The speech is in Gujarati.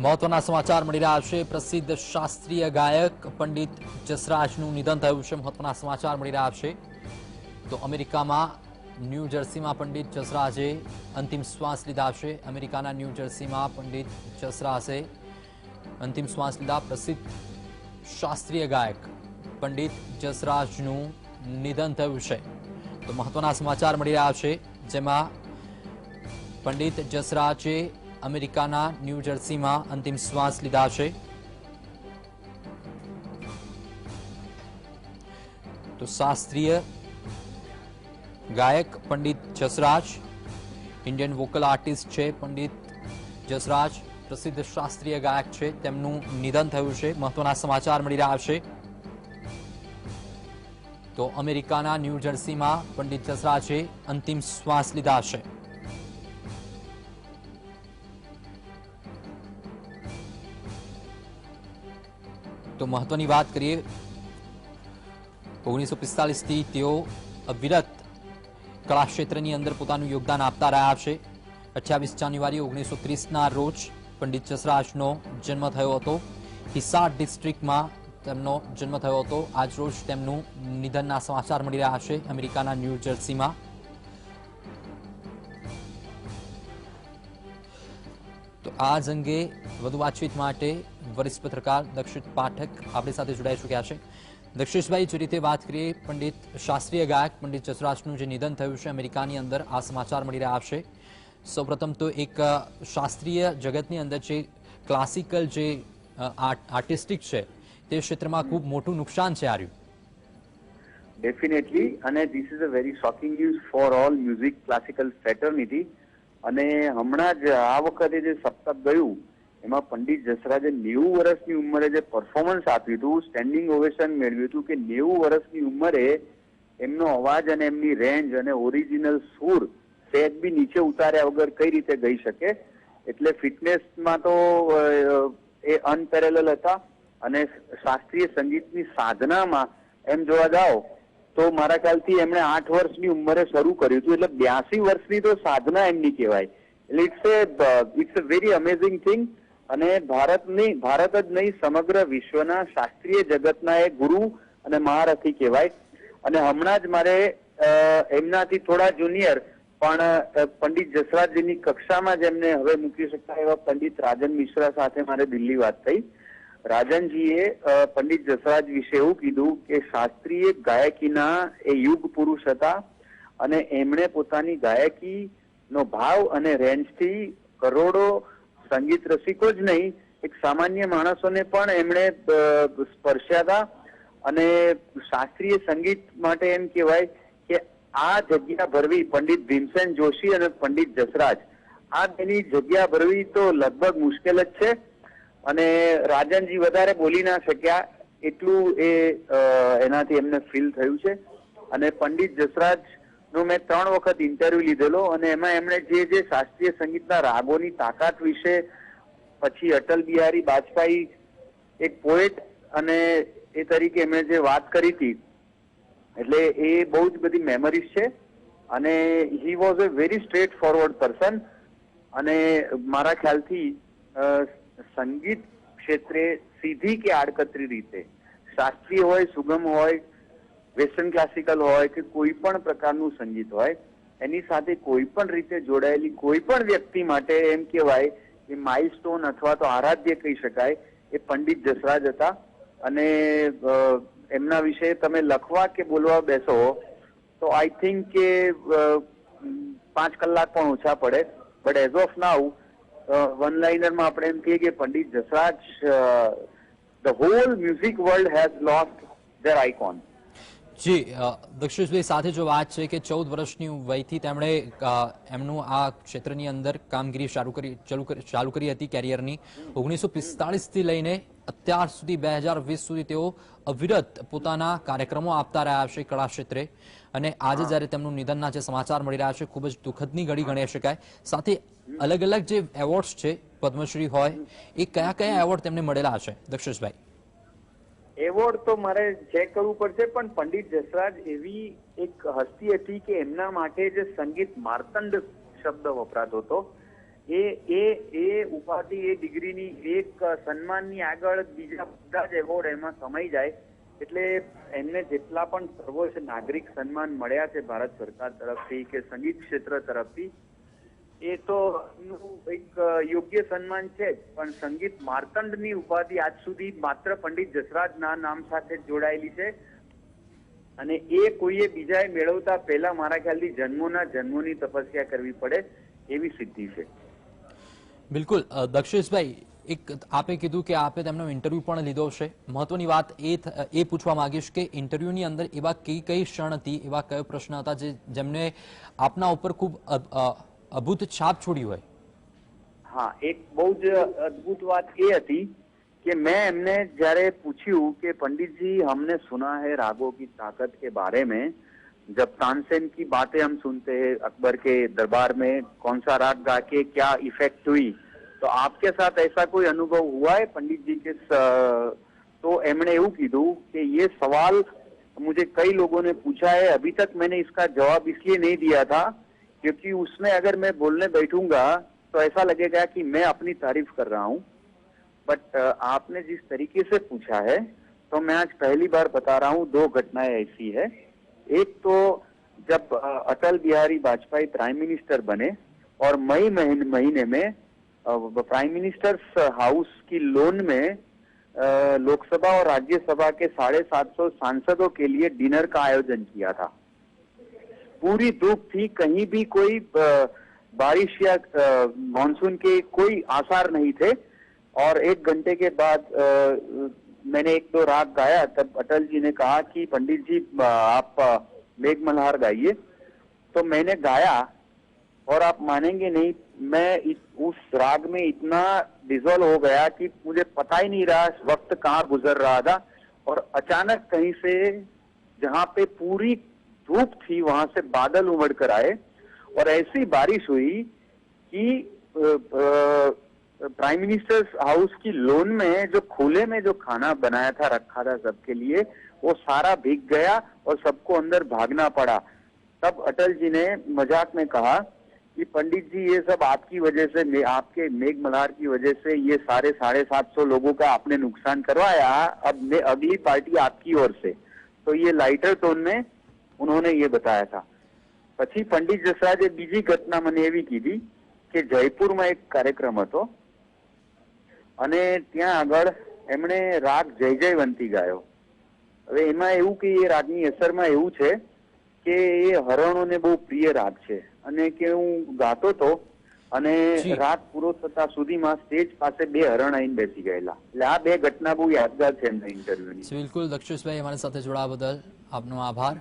મહત્વના સમાચાર મળી રહ્યા છે। પ્રસિદ્ધ શાસ્ત્રીય ગાયક પંડિત જસરાજનું નિધન થયું છે। મહત્વના સમાચાર મળી રહ્યા છે। તો અમેરિકામાં ન્યૂ જર્સીમાં પંડિત જસરાજે અંતિમ શ્વાસ લીધા છે। અમેરિકાના ન્યૂ જર્સીમાં પંડિત જસરાજે અંતિમ શ્વાસ લીધા। પ્રસિદ્ધ શાસ્ત્રીય ગાયક પંડિત જસરાજનું નિધન થયું છે। તો મહત્વના સમાચાર મળી રહ્યા છે, જેમાં પંડિત જસરાજે અમેરિકાના ન્યૂ જર્સીમાં અંતિમ શ્વાસ લીધા છે। તો શાસ્ત્રીય ગાયક Pandit Jasraj, Indian vocal artist છે પંડિત જસરાજ, પ્રસિદ્ધ શાસ્ત્રીય ગાયક છે, તેમનું નિધન થયું છે। મહત્વના સમાચાર મળી રહ્યા છે। તો અમેરિકાના ન્યૂ જર્સીમાં પંડિત જસરાજે અંતિમ શ્વાસ લીધા છે। તો મહત્વની વાત કરીએ, 1945 થી તેઓ અવિરત કળા ક્ષેત્રની અંદર પોતાનું યોગદાન આપતા રહ્યા છે। 28 જાન્યુઆરી 1930ના રોજ પંડિત જસરાજનો જન્મ થયો હતો। હિસાર ડિસ્ટ્રિક્ટમાં તેમનો જન્મ થયો હતો। આજ રોજ તેમનું નિધનના સમાચાર મળી રહ્યા છે અમેરિકાના ન્યૂ જર્સીમાં। તો આ જ અંગે વધુ વાતચીત માટે વરિષ્ઠ પત્રકાર દક્ષિત પાઠક આપણી સાથે જોડાઈ ચૂક્યા છે। દક્ષેશભાઈ, જે રીતે વાત કરીએ, પંડિત શાસ્ત્રીય ગાયક પંડિત જસરાજનું જે નિધન થયું છે અમેરિકાની અંદર, આ સમાચાર મળી રહ્યા છે। સૌપ્રથમ તો એક શાસ્ત્રીય જગતની અંદર જે ક્લાસિકલ જે આર્ટિસ્ટિક છે તે ક્ષેત્રમાં ખૂબ મોટું નુકસાન છે આ રહ્યું। ડેફિનેટલી, અને this is a very shocking news for all music classical fraternity. અને હમણાં જ આ વખતે જે સપ્તાહ ગયું એમાં પંડિત જસરાજે 90 વર્ષની ઉંમરે જે પરફોર્મન્સ આપ્યું હતું, સ્ટેન્ડિંગ ઓવેશન મેળવ્યું હતું કે 90 વર્ષની ઉંમરે એમનો અવાજ અને એમની રેન્જ અને ઓરિજિનલ સૂર સહેજ બી નીચે ઉતાર્યા વગર કઈ રીતે ગઈ શકે, એટલે ફિટનેસમાં તો એ અનપેરેલલ હતા। અને શાસ્ત્રીય સંગીતની સાધનામાં એમ જોવા જાઓ તો મારા ખ્યાલથી એમણે 8 વર્ષની ઉંમરે શરૂ કર્યું હતું, એટલે 82 વર્ષની તો સાધના એમની કહેવાય। એટલે it's a very amazing thing. અને ભારત જ નહીં, સમગ્ર વિશ્વના શાસ્ત્રીય જગતના એ ગુરુ અને મહારથી કહેવાય। અને હમણાં જ મારે એમનાથી થોડા જુનિયર પણ પંડિત જસરાજજીની કક્ષામાં જ એમને હવે મૂકી શકતા એવા પંડિત રાજન મિશ્રા સાથે મારે દિલ્હી વાત થઈ। રાજનજીએ પંડિત જસરાજ વિશે એવું કીધું કે શાસ્ત્રીય ગાયકીના એ યુગ પુરુષ હતા અને એમણે પોતાની ગાયકીનો ભાવ અને રેન્જથી કરોડો સંગીત રસિકો જ નહીં, એક સામાન્ય માણસોને પણ એમણે સ્પર્શ્યા હતા। અને શાસ્ત્રીય સંગીત માટે એમ કહેવાય કે આ જગ્યા ભરવી, પંડિત ભીમસેન જોશી અને પંડિત જસરાજ, આ બેની જગ્યા ભરવી તો લગભગ મુશ્કેલ જ છે। અને રાજનજી વધારે બોલી ના શક્યા એટલું એનાથી એમને ફીલ થયું છે। અને પંડિત જસરાજનો મેં 3 વખત ઇન્ટરવ્યુ લીધેલો અને એમાં એમણે જે શાસ્ત્રીય સંગીતના રાગોની તાકાત વિશે, પછી અટલ બિહારી વાજપેયી એક પોએટ અને એ તરીકે એમણે જે વાત કરી હતી, એટલે એ બહુ જ બધી મેમરીઝ છે। અને he was a very straight forward person. અને મારા ખ્યાલથી સંગીત ક્ષેત્રે સીધી કે આડકતરી રીતે, શાસ્ત્રીય હોય, સુગમ હોય, વેસ્ટર્ન ક્લાસિકલ હોય કે કોઈ પણ પ્રકારનું સંગીત હોય, એની સાથે કોઈ પણ રીતે જોડાયેલી કોઈ પણ વ્યક્તિ માટે એમ કહેવાય કે માઇલસ્ટોન અથવા તો આરાધ્ય કહી શકાય એ પંડિત જસરાજ હતા। અને એમના વિશે તમે લખવા કે બોલવા બેસો તો આઈ થિંક કે 5 કલાક પણ ઓછા પડે। But as of now one લાઇનરમાં આપણે એમ કહીએ કે Pandit Jasraj, the whole music world has lost their icon. જી દક્ષેશભાઈ, સાથે જો વાત છે કે 14 વર્ષની વયથી તેમણે એમનું આ ક્ષેત્રની અંદર કામગીરી ચાલુ કરી હતી કેરિયરની। 1945થી લઈને અત્યાર સુધી 2020 સુધી તેઓ અવિરત પોતાના કાર્યક્રમો આપતા રહ્યા છે કળા ક્ષેત્રે। અને આજે જ્યારે તેમનું નિધનના જે સમાચાર મળી રહ્યા છે, ખૂબ જ દુઃખદની ઘડી ગણી શકાય। સાથે અલગ અલગ જે એવોર્ડ્સ છે, પદ્મશ્રી હોય, એ કયા કયા એવોર્ડ તેમને મળેલા છે દક્ષેશભાઈ? એવોર્ડ તો મારે ચેક કરવું પડશે, પણ પંડિત જસરાજ એવી એક હસ્તી હતી કે એમના માટે જે સંગીત માર્તંડ શબ્દ વપરાતો હતો, એ ઉપાધિ, એ ડિગ્રીની, એ સન્માનની આગળ બીજા બધા જ એવોર્ડ એમાં સમાઈ જાય, એટલે એમને જેટલા પણ સર્વોચ્ચ નાગરિક સન્માન મળ્યા છે ભારત સરકાર તરફથી કે સંગીત ક્ષેત્ર તરફથી, એ તો એક યોગ્ય સન્માન છે જ, પણ સંગીત માર્તંડની ઉપાધિ આજ સુધી માત્ર પંડિત જસરાજના નામ સાથે જ જોડાયેલી છે અને એ કોઈએ બીજાએ મેળવતા પહેલા મારા ખ્યાલથી જન્મોની તપસ્યા કરવી પડે એવી સિદ્ધિ છે. બિલકુલ દક્ષેશભાઈ, એક આપે કીધું કે આપે તેમનો ઇન્ટરવ્યુ પણ લીધો છે. મહત્વની વાત એ પૂછવા માંગીશ કે ઇન્ટરવ્યુની અંદર એવા કઈ ક્ષણ હતી, એવા કયો પ્રશ્ન હતા જેમને આપના ઉપર ખૂબ અદ્ભુત છાપ છોડી હોય? હા, એક બહુ જ અદ્ભુત વાત એ હતી कि मैं एमने जયારે पूछ्યું कि पंडित जी हमने सुना है रागों की ताकत के बारे में, जब तानसेन की बातें हम सुनते हैं अकबर के दरबार में कौन सा राग गा के क्या इफेक्ट हुई, तो आपके साथ ऐसा कोई अनुभव हुआ है पंडित जी के? तो एमने એવું કીધું कि ये सवाल मुझे कई लोगों ने पूछा है, अभी तक मैंने इसका जवाब इसलिए नहीं दिया था क्योंकि उसमें अगर मैं बोलने बैठूंगा तो ऐसा लगेगा कि मैं अपनी तारीफ कर रहा हूँ, बट आपने जिस तरीके से पूछा है तो मैं आज पहली बार बता रहा हूँ. 2 घटनाएं ऐसी है. एक तो जब अटल बिहारी वाजपेयी प्राइम मिनिस्टर बने और मई महीने में प्राइम मिनिस्टर्स हाउस की लोन में लोकसभा और राज्यसभा के 750 सांसदों के लिए डिनर का आयोजन किया था. पूरी धूप थी, कहीं भी कोई बारिश या मानसून के कोई आसार नहीं थे और 1 घंटे के बाद मैंने 1-2 राग गाया. तब अटल जी ने कहा कि पंडित जी आप मेघ मल्हार गाइए. तो मैंने गाया और आप मानेंगे नहीं, मैं उस राग में इतना डिजोल्व हो गया कि मुझे पता ही नहीं रहा वक्त कहाँ गुजर रहा था और अचानक कहीं से जहाँ पे पूरी धूप थी वहां से बादल उमड़ कर आए और ऐसी बारिश हुई कि प्राइम मिनिस्टर्स हाउस की लोन में जो खुले में जो खाना बनाया था, रखा था सबके लिए, वो सारा भीग गया और सबको अंदर भागना पड़ा. तब अटल जी ने मजाक में कहा कि पंडित जी ये सब आपकी वजह से, आपके मेघ मल्हार की वजह से ये सारे 750 लोगों का आपने नुकसान करवाया, अब अगली पार्टी आपकी ओर से. तो ये लाइटर टोन में उन्होंने ये बताया था. પછી પંડિત જસરાજે બીજી ઘટના મને એવી કીધી કે જયપુરમાં એક કાર્યક્રમ હતો અને ત્યાં આગળ એમણે રાગ જય જયવંતી ગાયો. હવે એમાં એવું કે એ રાગની અસરમાં એવું છે કે એ હરણોને બહુ પ્રિય રાગ છે અને કે હું ગાતો હતો અને રાગ પૂરો થતા સુધીમાં સ્ટેજ પાસે 2 હરણ આવીને બેસી ગયેલા. એટલે આ 2 ઘટના બહુ યાદગાર છે એમના ઇન્ટરવ્યુની. બિલકુલ દક્ષેશભાઈ, અમારી સાથે જોડાવા બદલ આપનો આભાર.